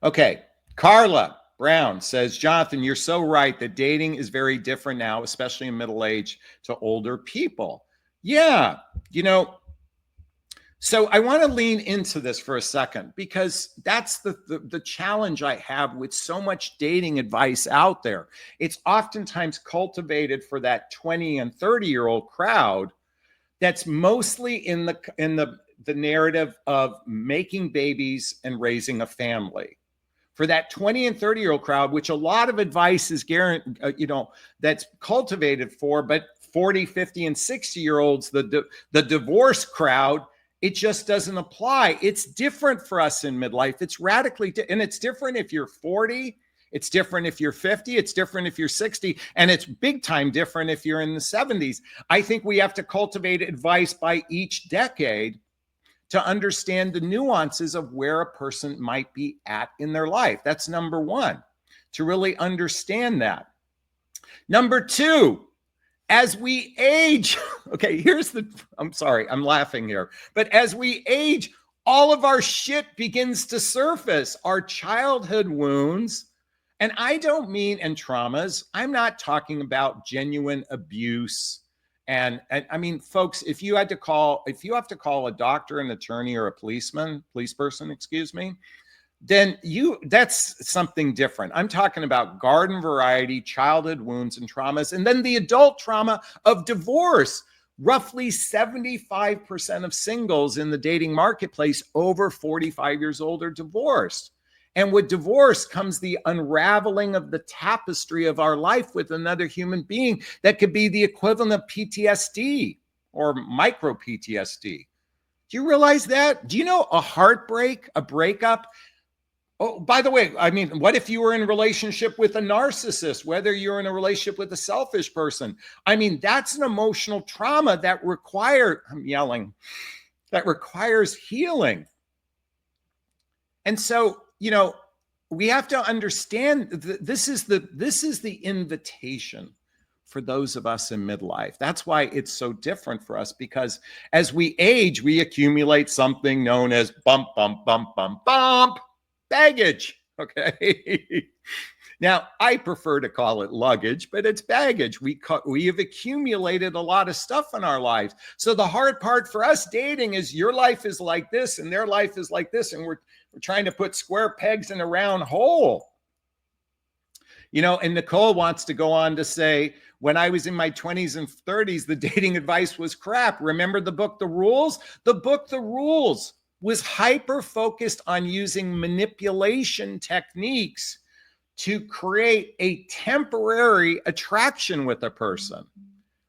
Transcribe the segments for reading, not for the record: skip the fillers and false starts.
Okay. Carla Brown says, Jonathan, you're so right that dating is very different now, especially in middle age to older people. Yeah. You know, so I want to lean into this for a second because that's the challenge I have with so much dating advice out there. It's oftentimes cultivated for that 20 and 30-year-old crowd that's mostly in the narrative of making babies and raising a family. For that 20 and 30-year-old crowd, which a lot of advice is that's cultivated for, but 40, 50, and 60-year-olds, the divorce crowd, it just doesn't apply. It's different for us in midlife. It's and it's different if you're 40, it's different if you're 50, it's different if you're 60, and it's big time different if you're in the 70s. I think we have to cultivate advice by each decade to understand the nuances of where a person might be at in their life. That's number one, to really understand that. Number two, as we age, okay, I'm sorry, I'm laughing here, but as we age, all of our shit begins to surface, our childhood wounds. And I don't mean, and traumas, I'm not talking about genuine abuse. And I mean, folks, if you have to call a doctor, an attorney, or a police person, excuse me, then that's something different. I'm talking about garden variety childhood wounds and traumas, and then the adult trauma of divorce. Roughly 75% of singles in the dating marketplace over 45 years old are divorced. And with divorce comes the unraveling of the tapestry of our life with another human being that could be the equivalent of PTSD or micro PTSD. Do you realize that? Do you know a heartbreak, a breakup? Oh, by the way, I mean, what if you were in a relationship with a narcissist, whether you're in a relationship with a selfish person? I mean, that's an emotional trauma that requires healing. And so, we have to understand this is the invitation for those of us in midlife. That's why it's so different for us, because as we age, we accumulate something known as bump, baggage. Okay. Now, I prefer to call it luggage, but it's baggage. We have accumulated a lot of stuff in our lives. So the hard part for us dating is your life is like this and their life is like this. And we're trying to put square pegs in a round hole. And Nicole wants to go on to say, when I was in my 20s and 30s, the dating advice was crap. Remember the book, The Rules? The book, The Rules, was hyper focused on using manipulation techniques to create a temporary attraction with a person.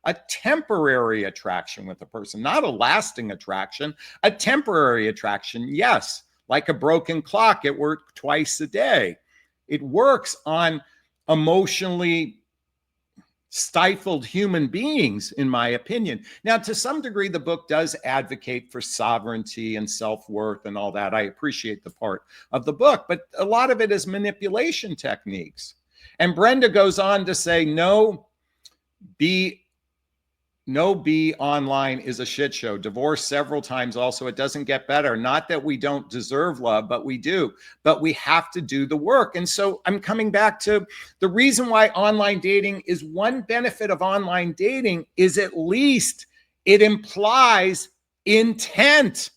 A temporary attraction with a person, not a lasting attraction, a temporary attraction. Yes, like a broken clock, it works twice a day. It works on emotionally stifled human beings, in my opinion. Now, to some degree, the book does advocate for sovereignty and self-worth and all that. I appreciate the part of the book, but a lot of it is manipulation techniques. And Brenda goes on to say, no B online is a shit show. Divorced several times also. It doesn't get better. Not that we don't deserve love, but we do. But we have to do the work. And so I'm coming back to the reason why online dating is one benefit of online dating is at least it implies intent.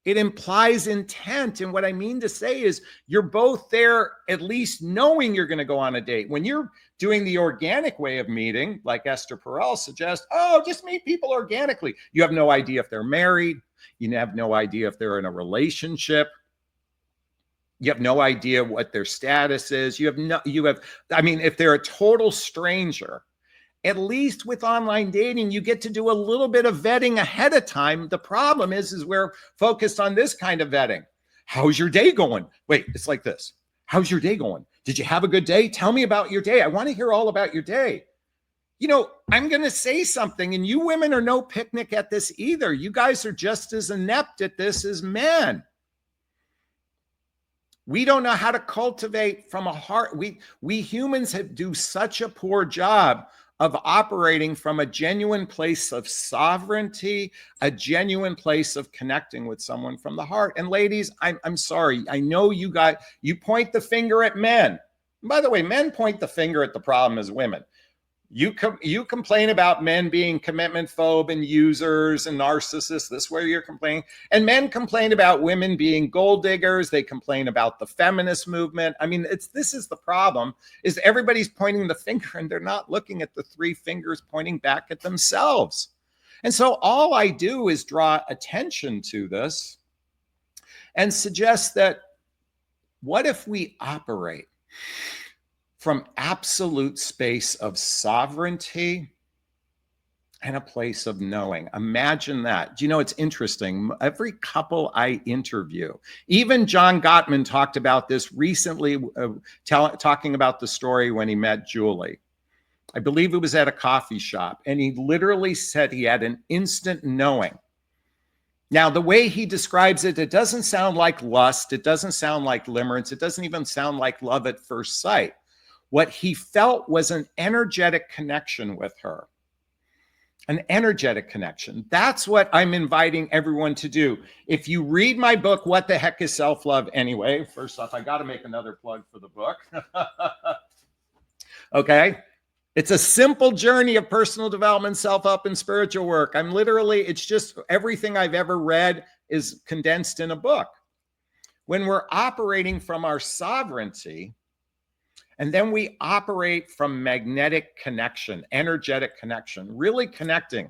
It implies intent. And what I mean to say is you're both there at least knowing you're going to go on a date. When you're doing the organic way of meeting, like Esther Perel suggests, just meet people organically. You have no idea if they're married. You have no idea if they're in a relationship. You have no idea what their status is. If they're a total stranger, at least with online dating, you get to do a little bit of vetting ahead of time. The problem is we're focused on this kind of vetting. How's your day going? Wait, it's like this. How's your day going? Did you have a good day? Tell me about your day. I want to hear all about your day. I'm going to say something, and you women are no picnic at this either. You guys are just as inept at this as men. We don't know how to cultivate from a heart. We humans do such a poor job of operating from a genuine place of sovereignty, a genuine place of connecting with someone from the heart. And ladies, I'm sorry. I know you point the finger at men. And by the way, men point the finger at the problem as women. You complain about men being commitment phobe and users and narcissists. This is where you're complaining. And men complain about women being gold diggers. They complain about the feminist movement. I mean, this is the problem, is everybody's pointing the finger and they're not looking at the three fingers pointing back at themselves. And so all I do is draw attention to this and suggest that what if we operate from absolute space of sovereignty and a place of knowing? Imagine that. Do you know, it's interesting. Every couple I interview, even John Gottman talked about this recently, talking about the story when he met Julie. I believe it was at a coffee shop, and he literally said he had an instant knowing. Now, the way he describes it, it doesn't sound like lust. It doesn't sound like limerence. It doesn't even sound like love at first sight. What he felt was an energetic connection with her, an energetic connection. That's what I'm inviting everyone to do. If you read my book, What the Heck is Self-Love Anyway? First off, I got to make another plug for the book. Okay. It's a simple journey of personal development, self-help, and spiritual work. It's just everything I've ever read is condensed in a book. When we're operating from our sovereignty, and then we operate from magnetic connection, energetic connection, really connecting.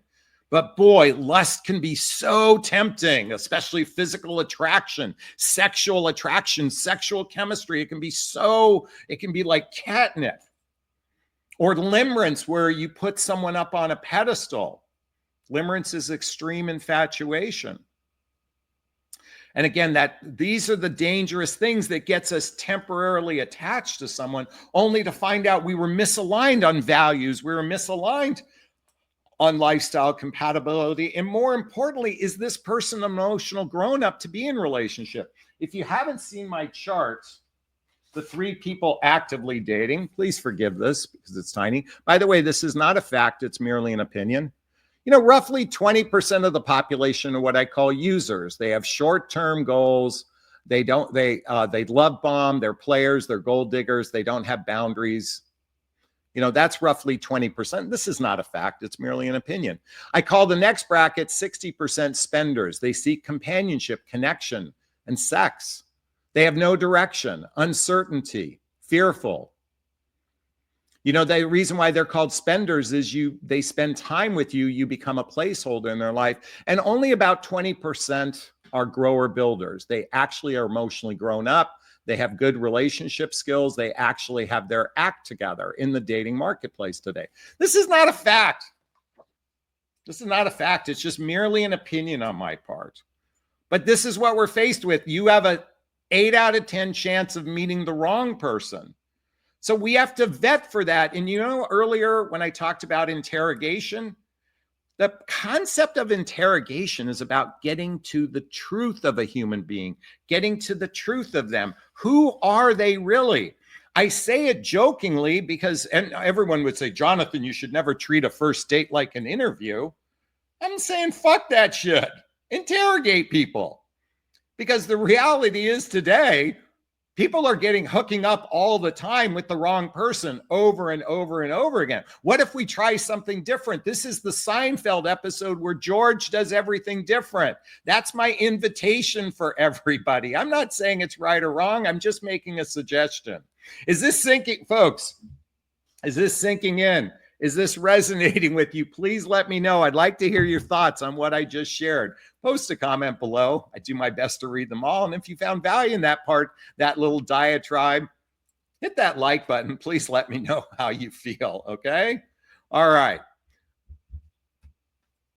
But boy, lust can be so tempting, especially physical attraction, sexual chemistry. It can be like catnip. Or limerence, where you put someone up on a pedestal. Limerence is extreme infatuation. And again, these are the dangerous things that gets us temporarily attached to someone, only to find out we were misaligned on values, we were misaligned on lifestyle compatibility. And more importantly, is this person emotional grown up to be in relationship? If you haven't seen my chart, the 3 people actively dating, please forgive this because it's tiny. By the way, this is not a fact, it's merely an opinion. You know, roughly 20% of the population are what I call users. They have short-term goals. They love bomb. They're players. They're gold diggers. They don't have boundaries. You know, that's roughly 20%. This is not a fact. It's merely an opinion. I call the next bracket 60% spenders. They seek companionship, connection, and sex. They have no direction, uncertainty, fearful. You know, the reason why they're called spenders is they spend time with you, you become a placeholder in their life. And only about 20% are grower builders. They actually are emotionally grown up. They have good relationship skills. They actually have their act together in the dating marketplace today. This is not a fact. This is not a fact. It's just merely an opinion on my part. But this is what we're faced with. You have a 8 out of 10 chance of meeting the wrong person. So we have to vet for that. And you know, earlier when I talked about interrogation, the concept of interrogation is about getting to the truth of a human being, getting to the truth of them. Who are they really? I say it jokingly because, and everyone would say, Jonathan, you should never treat a first date like an interview. I'm saying, fuck that shit. Interrogate people. Because the reality is today, people are hooking up all the time with the wrong person over and over and over again. What if we try something different? This is the Seinfeld episode where George does everything different. That's my invitation for everybody. I'm not saying it's right or wrong. I'm just making a suggestion. Is this sinking, folks? Is this sinking in? Is this resonating with you? Please let me know. I'd like to hear your thoughts on what I just shared. Post a comment below. I do my best to read them all. And if you found value in that part, that little diatribe, hit that like button. Please let me know how you feel, okay? All right.